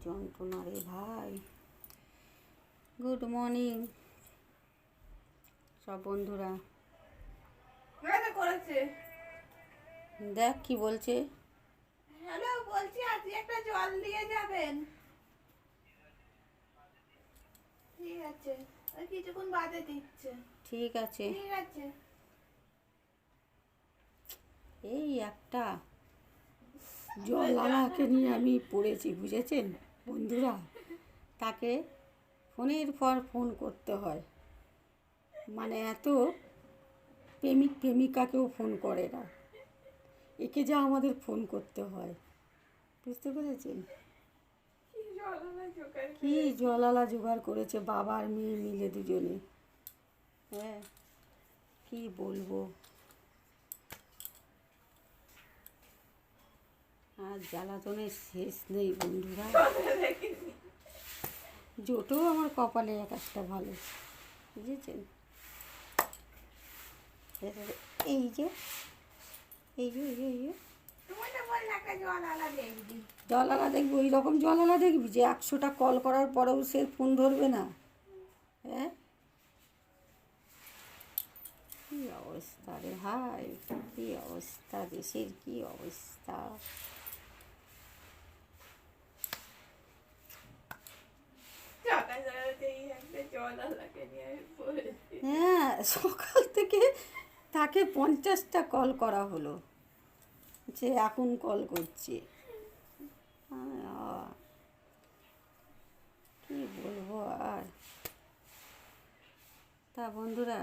যন্ত্রণা রে ভাই। গুড মর্নিং সব বন্ধুরা। দেখ কি বলছে। হ্যালো, বলছি আজকে একটা জল দিয়ে যাবেন। ঠিক আছে, ওই কিছুক্ষণ বাদে দিচ্ছে। ঠিক আছে। ঠিক আছে। এই একটা জলওয়ালাকে নিয়ে আমি পড়েছি, বুঝেছেন বন্ধুরা। তাকে ফোনের পর ফোন করতে হয়, মানে এত প্রেমিক প্রেমিকাকেও ফোন করে না, একে যা আমাদের ফোন করতে হয়, বুঝতে পেরেছেন। কি জলওয়ালা জোগাড় করেছে বাবা আর মেয়ে মিলে দুজনে। হ্যাঁ, কি বলবো। আর জ্বালাতনের শেষ নেই বন্ধুরা। জোটেও আমার কপালে এক একটা ভালো, বুঝেছেন। এই যে এই যে এই যে এই যে জলওয়ালা দেখবি, ওই রকম জলওয়ালা দেখবি যে 100টা কল করার পরেও সে ফোন ধরবে না। হ্যাঁ, কী অবস্থা রে ভাই, কী অবস্থা দেশের, কী অবস্থা। হ্যাঁ, সকাল থেকে তাকে 50টা কল করা হলো, যে এখন কল করছে। কি বলবো আর। তা বন্ধুরা,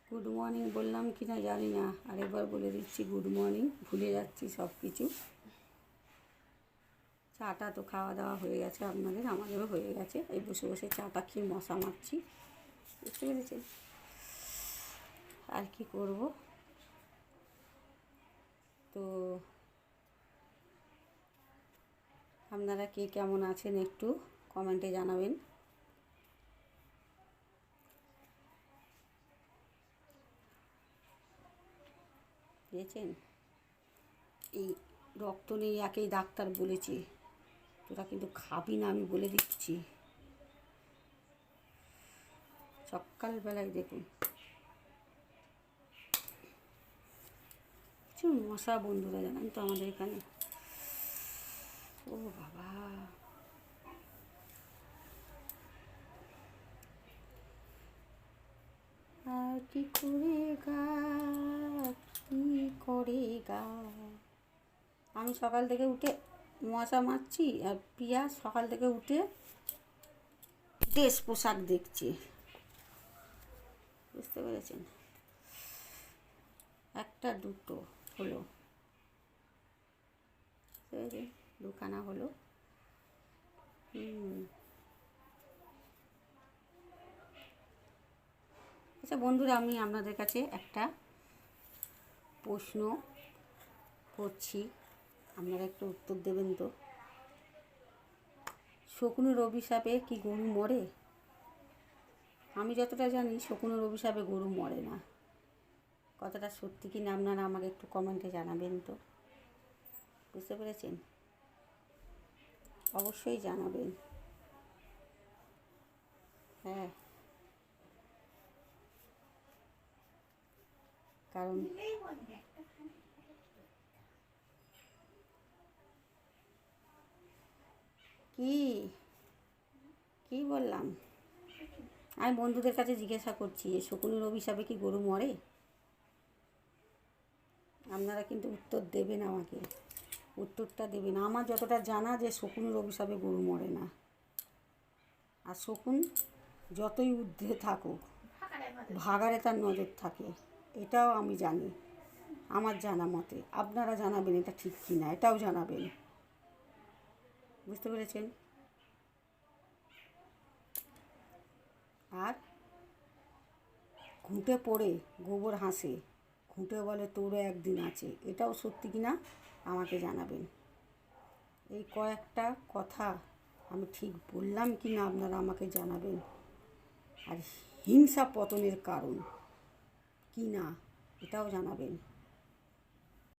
গুড মর্নিং বললাম কি না জানি না, আরেকবার বলে দিচ্ছি গুড মর্নিং, ভুলে যাচ্ছি সব কিছু। চাটা তো খাওয়া দাওয়া হয়ে গেছে আপনাদের, আমাদেরও হয়ে গেছে। এই বসে বসে চাটা খেয়ে মশা মারছি, বুঝতে পেরেছেন। আর কি করব। তো আপনারা কে কেমন আছেন একটু কমেন্টে জানাবেন। বুঝেছেন, এই রক্ত নেই একেই ডাক্তার বলেছে, তোরা কিন্তু খাবি না, আমি বলে দিচ্ছি। সকালবেলায় দেখুন কিছু মশা বন্ধুরা, জানেন তো আমাদের এখানে। ও বাবা, আর কি করে গা, কি করে গা। আমি সকাল থেকে উঠে মশা মারছি, আর প্রিয়া সকাল থেকে উঠে ড্রেস পোশাক দেখছি, বুঝতে পেরেছেন। একটা দুটো হলো, দুখানা হলো। আচ্ছা বন্ধুরা, আমি আপনাদের কাছে একটা প্রশ্ন করছি, আপনারা একটু উত্তর দেবেন তো। শকুনের অভিশাপে কি গরু মরে? আমি যতটা জানি শকুনের অভিশাপে গরু মরে না। কথাটা সত্যি কি না আপনারা আমাকে একটু কমেন্টে জানাবেন তো, বুঝতে পেরেছেন। অবশ্যই জানাবেন। হ্যাঁ, কারণ কি কি বললাম, আমি বন্ধুদের কাছে জিজ্ঞাসা করছি যে শকুনের অভিশাপে কি গরু মরে? আপনারা কিন্তু উত্তর দেবেন, আমাকে উত্তরটা দেবেন। আমার যতটা জানা যে শকুনের অভিশাপে গরু মরে না, আর শকুন যতই ঊর্ধ্বে থাকুক ভাগাড়ে তার নজর থাকে, এটাও আমি জানি, আমার জানা মতে। আপনারা জানাবেন এটা ঠিক কি না, এটাও জানাবেন, বুঝতে পেরেছেন। আর ঘুঁটে পড়ে গোবর হাসে, ঘুঁটে বলে তোরও একদিন আছে, এটাও সত্যি কি না আমাকে জানাবেন। এই কয়েকটা কথা আমি ঠিক বললাম কি না আপনারা আমাকে জানাবেন। আর হিংসা পতনের কারণ কি না এটাও জানাবেন।